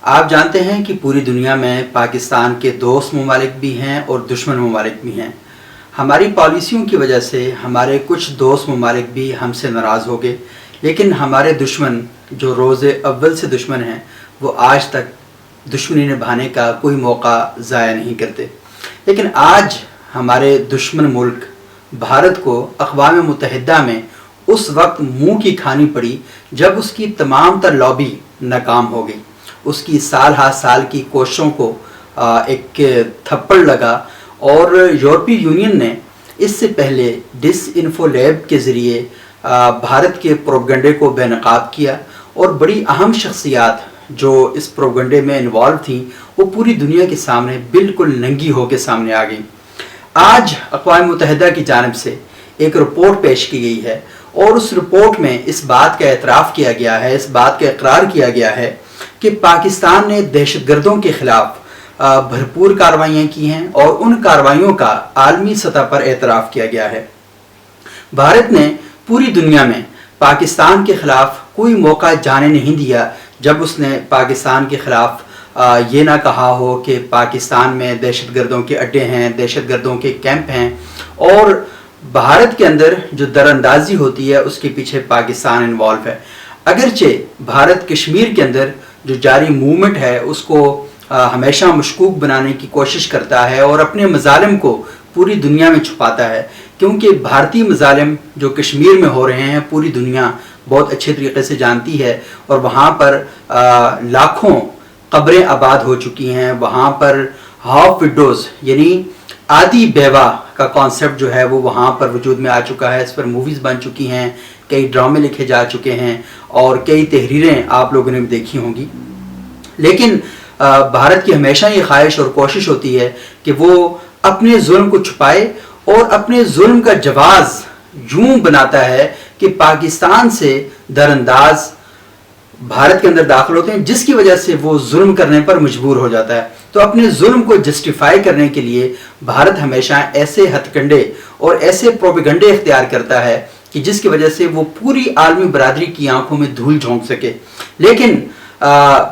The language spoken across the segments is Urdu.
آپ جانتے ہیں کہ پوری دنیا میں پاکستان کے دوست ممالک بھی ہیں اور دشمن ممالک بھی ہیں۔ ہماری پالیسیوں کی وجہ سے ہمارے کچھ دوست ممالک بھی ہم سے ناراض ہو گئے، لیکن ہمارے دشمن جو روز اول سے دشمن ہیں وہ آج تک دشمنی نبھانے کا کوئی موقع ضائع نہیں کرتے۔ لیکن آج ہمارے دشمن ملک بھارت کو اقوام متحدہ میں اس وقت منہ کی کھانی پڑی جب اس کی تمام تر لابی ناکام ہو گئی، اس کی سال ہا سال کی کوششوں کو ایک تھپڑ لگا، اور یورپی یونین نے اس سے پہلے ڈس انفو لیب کے ذریعے بھارت کے پروپیگنڈے کو بے نقاب کیا، اور بڑی اہم شخصیات جو اس پروپیگنڈے میں انوالو تھیں وہ پوری دنیا کے سامنے بالکل ننگی ہو کے سامنے آ گئی۔ آج اقوام متحدہ کی جانب سے ایک رپورٹ پیش کی گئی ہے، اور اس رپورٹ میں اس بات کا اعتراف کیا گیا ہے، اس بات کا اقرار کیا گیا ہے کہ پاکستان نے دہشت گردوں کے خلاف بھرپور کارروائیاں کی ہیں، اور ان کارروائیوں کا عالمی سطح پر اعتراف کیا گیا ہے۔ بھارت نے پوری دنیا میں پاکستان کے خلاف کوئی موقع جانے نہیں دیا جب اس نے پاکستان کے خلاف یہ نہ کہا ہو کہ پاکستان میں دہشت گردوں کے اڈے ہیں، دہشت گردوں کے کیمپ ہیں، اور بھارت کے اندر جو دراندازی ہوتی ہے اس کے پیچھے پاکستان انوالو ہے۔ اگرچہ بھارت کشمیر کے اندر جو جاری موومنٹ ہے اس کو ہمیشہ مشکوک بنانے کی کوشش کرتا ہے اور اپنے مظالم کو پوری دنیا میں چھپاتا ہے، کیونکہ بھارتی مظالم جو کشمیر میں ہو رہے ہیں پوری دنیا بہت اچھے طریقے سے جانتی ہے، اور وہاں پر لاکھوں قبریں آباد ہو چکی ہیں، وہاں پر ہاف وڈوز یعنی آدھی بیوہ کا کانسیپٹ جو ہے وہ وہاں پر وجود میں آ چکا ہے۔ اس پر موویز بن چکی ہیں، کئی ڈرامے لکھے جا چکے ہیں، اور کئی تحریریں آپ لوگوں نے دیکھی ہوں گی۔ لیکن بھارت کی ہمیشہ یہ خواہش اور کوشش ہوتی ہے کہ وہ اپنے ظلم کو چھپائے، اور اپنے ظلم کا جواز یوں بناتا ہے کہ پاکستان سے درانداز بھارت کے اندر داخل ہوتے ہیں، جس کی وجہ سے وہ ظلم کرنے پر مجبور ہو جاتا ہے۔ تو اپنے ظلم کو جسٹیفائی کرنے کے لیے بھارت ہمیشہ ایسے ہتھ کنڈے اور ایسے پروپیگنڈے اختیار کرتا ہے کہ جس کی وجہ سے وہ پوری عالمی برادری کی آنکھوں میں دھول جھونک سکے۔ لیکن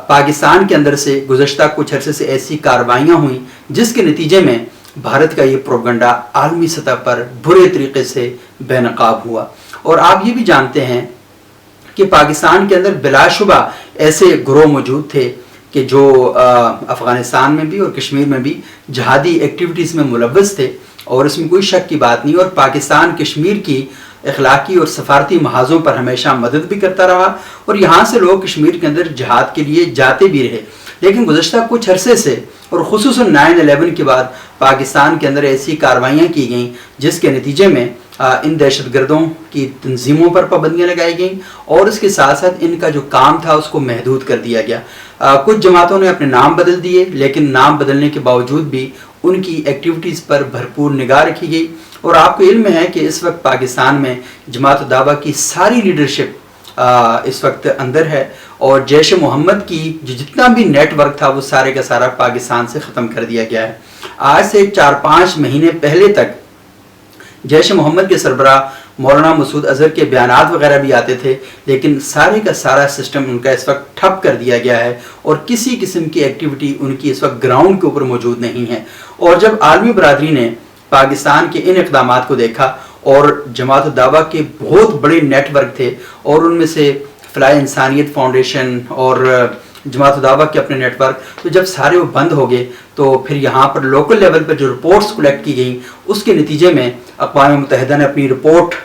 پاکستان کے اندر سے گزشتہ کچھ عرصے سے ایسی کارروائیاں ہوئیں جس کے نتیجے میں بھارت کا یہ پروپیگنڈا عالمی سطح پر برے طریقے سے بے نقاب ہوا۔ اور آپ یہ بھی جانتے ہیں کہ پاکستان کے اندر بلا شبہ ایسے گروہ موجود تھے کہ جو افغانستان میں بھی اور کشمیر میں بھی جہادی ایکٹیویٹیز میں ملوث تھے، اور اس میں کوئی شک کی بات نہیں، اور پاکستان کشمیر کی اخلاقی اور سفارتی محاذوں پر ہمیشہ مدد بھی کرتا رہا، اور یہاں سے لوگ کشمیر کے اندر جہاد کے لیے جاتے بھی رہے۔ لیکن گزشتہ کچھ عرصے سے اور خصوصاً 9/11 کے بعد پاکستان کے اندر ایسی کارروائیاں کی گئیں جس کے نتیجے میں ان دہشت گردوں کی تنظیموں پر پابندیاں لگائی گئیں، اور اس کے ساتھ ساتھ ان کا جو کام تھا اس کو محدود کر دیا گیا۔ کچھ جماعتوں نے اپنے نام بدل دیے، لیکن نام بدلنے کے باوجود بھی ان کی ایکٹیویٹیز پر بھرپور نگاہ رکھی گئی۔ اور آپ کو علم ہے کہ اس وقت پاکستان میں جماعت الدعوہ کی ساری لیڈرشپ اس وقت اندر ہے، اور جیش محمد کی جو جتنا بھی نیٹ ورک تھا وہ سارے کا سارا پاکستان سے ختم کر دیا گیا ہے۔ آج سے 4-5 مہینے پہلے تک جیش محمد کے سربراہ مولانا مسعود اظہر کے بیانات وغیرہ بھی آتے تھے، لیکن سارے کا سارا سسٹم ان کا اس وقت ٹھپ کر دیا گیا ہے، اور کسی قسم کی ایکٹیویٹی ان کی اس وقت گراؤنڈ کے اوپر موجود نہیں ہے۔ اور جب عالمی برادری نے پاکستان کے ان اقدامات کو دیکھا، اور جماعت الدعوہ کے بہت بڑے نیٹ ورک تھے، اور ان میں سے فلاح انسانیت فاؤنڈیشن اور جماعت الدعوہ کے اپنے نیٹ ورک، تو جب سارے وہ بند ہو گئے تو پھر یہاں پر لوکل لیول پر جو رپورٹس کلیکٹ کی گئیں اس کے نتیجے میں اقوام متحدہ نے اپنی رپورٹ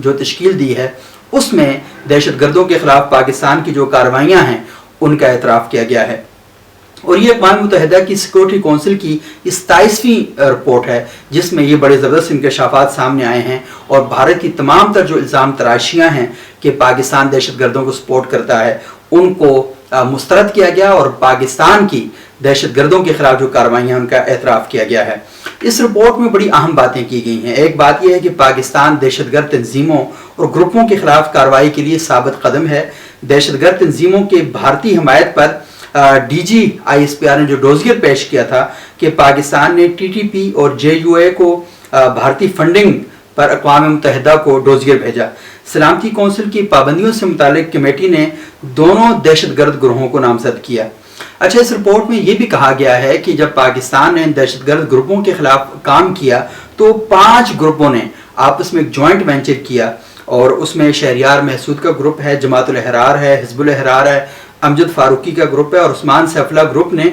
جو تشکیل دی ہے اس میں دہشت گردوں کے خلاف پاکستان کی جو کارروائیاں ہیں ان کا اعتراف کیا گیا ہے۔ اور یہ اقوام متحدہ کی سیکورٹی کونسل کی 27ویں رپورٹ ہے جس میں یہ بڑے زبردست انکشافات سامنے آئے ہیں، اور بھارت کی تمام تر جو الزام تراشیاں ہیں کہ پاکستان دہشت گردوں کو سپورٹ کرتا ہے ان کو مسترد کیا گیا، اور پاکستان کی دہشت گردوں کے خلاف جو کارروائیاں ان کا اعتراف کیا گیا ہے۔ اس رپورٹ میں بڑی اہم باتیں کی گئی ہیں۔ ایک بات یہ ہے کہ پاکستان دہشت گرد تنظیموں اور گروپوں کے خلاف کارروائی کے لیے ثابت قدم ہے۔ دہشت گرد تنظیموں کے بھارتی حمایت پر D G I S P R نے جو ڈوزیر پیش کیا تھا کہ پاکستان نے ٹی ٹی پی اور جے یو اے کو بھارتی فنڈنگ پر اقوام متحدہ کو ڈوزیر بھیجا۔ سلامتی کونسل کی پابندیوں سے متعلق کمیٹی نے دونوں دہشت گرد گروہوں کو نامزد کیا۔ اچھا، اس رپورٹ میں یہ بھی کہا گیا ہے کہ جب پاکستان نے دہشت گرد گروپوں کے خلاف کام کیا تو 5 گروپوں نے آپس میں ایک جوائنٹ وینچر کیا، اور اس میں شہریار محسود کا گروپ ہے، جماعت الاحرار ہے، حزب الاحرار ہے، امجد فاروقی کا گروپ ہے، اور عثمان سیف اللہ گروپ نے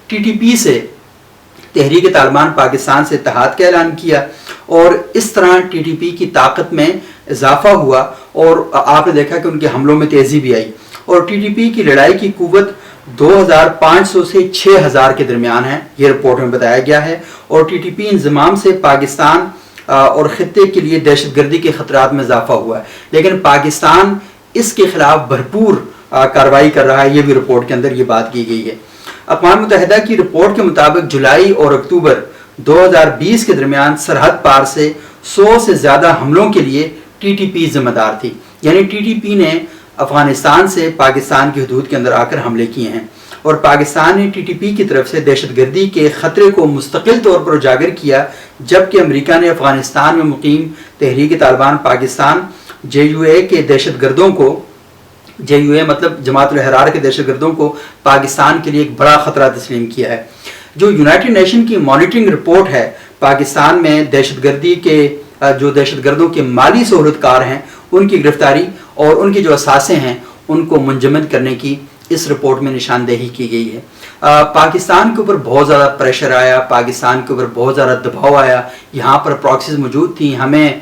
ٹی ٹی پی سے تحریک طالبان پاکستان سے اتحاد کا اعلان کیا، اور اس طرح ٹی ٹی پی کی طاقت میں اضافہ ہوا، اور آپ نے دیکھا کہ ان کے حملوں میں تیزی بھی آئی، اور ٹی ٹی پی کی لڑائی کی قوت 2500 سے 6000 کے درمیان ہے، یہ رپورٹ میں بتایا گیا ہے، اور ٹی ٹی پی انضمام سے پاکستان اور خطے کے لیے دہشت گردی کے خطرات میں اضافہ ہوا ہے، لیکن پاکستان اس کے خلاف بھرپور کارروائی کر رہا ہے، یہ بھی رپورٹ کے اندر یہ بات کی گئی ہے۔ اقوام متحدہ کی رپورٹ کے مطابق جولائی اور اکتوبر 2020 کے درمیان سرحد پار سے 100 سے زیادہ حملوں کے لیے ٹی ٹی پی ذمہ دار تھی، یعنی ٹی ٹی پی نے افغانستان سے پاکستان کی حدود کے اندر آ کر حملے کیے ہیں، اور پاکستان نے ٹی ٹی پی کی طرف سے دہشت گردی کے خطرے کو مستقل طور پر اجاگر کیا، جبکہ امریکہ نے افغانستان میں مقیم تحریک طالبان پاکستان جے یو اے کے دہشت گردوں کو، جے یو اے مطلب جماعت الاحرار کے دہشت گردوں کو پاکستان کے لیے ایک بڑا خطرہ تسلیم کیا ہے۔ جو یونائٹڈ نیشن کی مانیٹرنگ رپورٹ ہے، پاکستان میں دہشت گردی کے جو دہشت گردوں کے مالی سہولت کار ہیں ان کی گرفتاری اور ان کی جو اثاثے ہیں ان کو منجمد کرنے کی اس رپورٹ میں نشاندہی کی گئی ہے۔ پاکستان کے اوپر بہت زیادہ پریشر آیا، پاکستان کے اوپر بہت زیادہ دباؤ آیا، یہاں پر پراکسیز موجود تھیں، ہمیں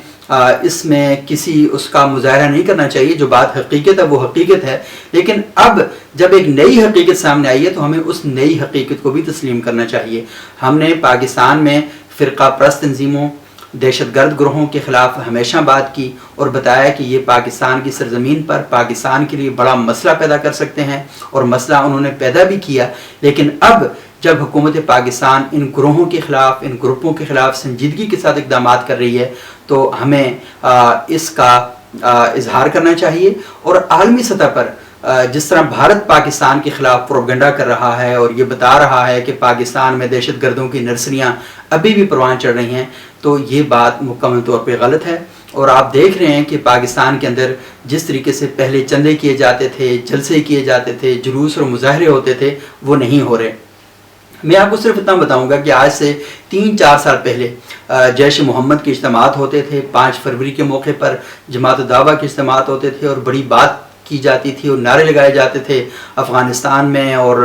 اس میں کسی اس کا مظاہرہ نہیں کرنا چاہیے، جو بات حقیقت ہے وہ حقیقت ہے، لیکن اب جب ایک نئی حقیقت سامنے آئی ہے تو ہمیں اس نئی حقیقت کو بھی تسلیم کرنا چاہیے۔ ہم نے پاکستان میں فرقہ پرست تنظیموں، دہشت گرد گروہوں کے خلاف ہمیشہ بات کی اور بتایا کہ یہ پاکستان کی سرزمین پر پاکستان کے لیے بڑا مسئلہ پیدا کر سکتے ہیں، اور مسئلہ انہوں نے پیدا بھی کیا، لیکن اب جب حکومت پاکستان ان گروہوں کے خلاف، ان گروپوں کے خلاف سنجیدگی کے ساتھ اقدامات کر رہی ہے تو ہمیں اس کا اظہار کرنا چاہیے، اور عالمی سطح پر جس طرح بھارت پاکستان کے خلاف پروپیگنڈا کر رہا ہے اور یہ بتا رہا ہے کہ پاکستان میں دہشت گردوں کی نرسریاں ابھی بھی پروان چڑھ رہی ہیں، تو یہ بات مکمل طور پہ غلط ہے، اور آپ دیکھ رہے ہیں کہ پاکستان کے اندر جس طریقے سے پہلے چندے کیے جاتے تھے، جلسے کیے جاتے تھے، جلوس اور مظاہرے ہوتے تھے، وہ نہیں ہو رہے۔ میں آپ کو صرف اتنا بتاؤں گا کہ آج سے 3-4 سال پہلے جیش محمد کے اجتماعات ہوتے تھے، 5 فروری کے موقع پر جماعت الدعوہ کے اجتماعات ہوتے تھے، اور بڑی بات کی جاتی تھی اور نعرے لگائے جاتے تھے، افغانستان میں اور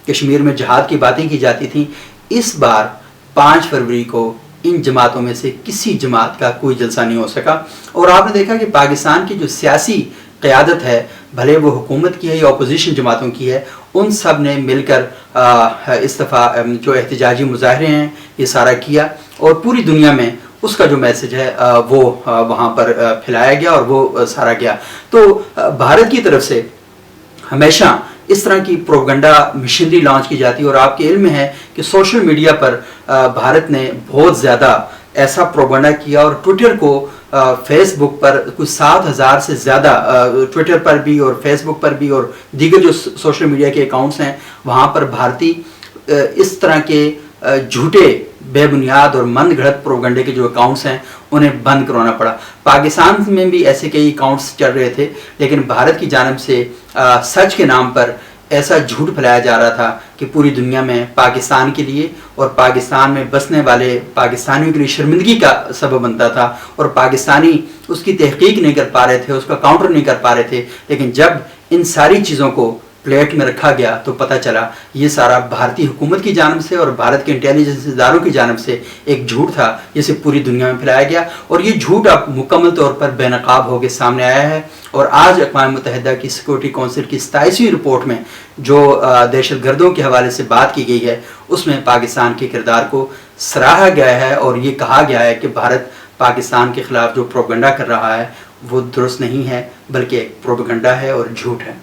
کشمیر میں جہاد کی باتیں کی جاتی تھیں۔ اس بار 5 فروری کو ان جماعتوں میں سے کسی جماعت کا کوئی جلسہ نہیں ہو سکا، اور آپ نے دیکھا کہ پاکستان کی جو سیاسی قیادت ہے، بھلے وہ حکومت کی ہے یا اپوزیشن جماعتوں کی ہے، ان سب نے مل کر جو احتجاجی مظاہرے ہیں یہ سارا کیا، اور پوری دنیا میں اس کا جو میسج ہے وہ وہاں پر پھیلایا گیا اور وہ سارا گیا۔ تو بھارت کی طرف سے ہمیشہ اس طرح کی پروپیگنڈا مشینری لانچ کی جاتی ہے، اور آپ کے علم میں ہے کہ سوشل میڈیا پر بھارت نے بہت زیادہ ایسا پروپیگنڈا کیا، اور ٹویٹر کو فیس بک پر کچھ 7000 سے زیادہ ٹویٹر پر بھی اور فیس بک پر بھی اور دیگر جو سوشل میڈیا کے اکاؤنٹس ہیں وہاں پر بھارتی اس طرح کے جھوٹے بے بنیاد اور مند گھڑت پروپیگنڈے کے جو اکاؤنٹس ہیں انہیں بند کروانا پڑا۔ پاکستان میں بھی ایسے کئی اکاؤنٹس چل رہے تھے، لیکن بھارت کی جانب سے سچ کے نام پر ایسا جھوٹ پھیلایا جا رہا تھا کہ پوری دنیا میں پاکستان کے لیے اور پاکستان میں بسنے والے پاکستانیوں کے لیے شرمندگی کا سبب بنتا تھا، اور پاکستانی اس کی تحقیق نہیں کر پا رہے تھے، اس کا کاؤنٹر نہیں کر پا رہے تھے، لیکن جب ان ساری چیزوں کو پلیٹ میں رکھا گیا تو پتہ چلا یہ سارا بھارتی حکومت کی جانب سے اور بھارت کے انٹیلیجنس اداروں کی جانب سے ایک جھوٹ تھا جسے پوری دنیا میں پھیلایا گیا، اور یہ جھوٹ اب مکمل طور پر بے نقاب ہو کے سامنے آیا ہے۔ اور آج اقوام متحدہ کی سیکورٹی کونسل کی 27ویں رپورٹ میں جو دہشت گردوں کے حوالے سے بات کی گئی ہے اس میں پاکستان کے کردار کو سراہا گیا ہے، اور یہ کہا گیا ہے کہ بھارت پاکستان کے خلاف جو پروپیگنڈا کر رہا ہے وہ درست نہیں ہے، بلکہ ایک پروپیگنڈا ہے اور جھوٹ ہے۔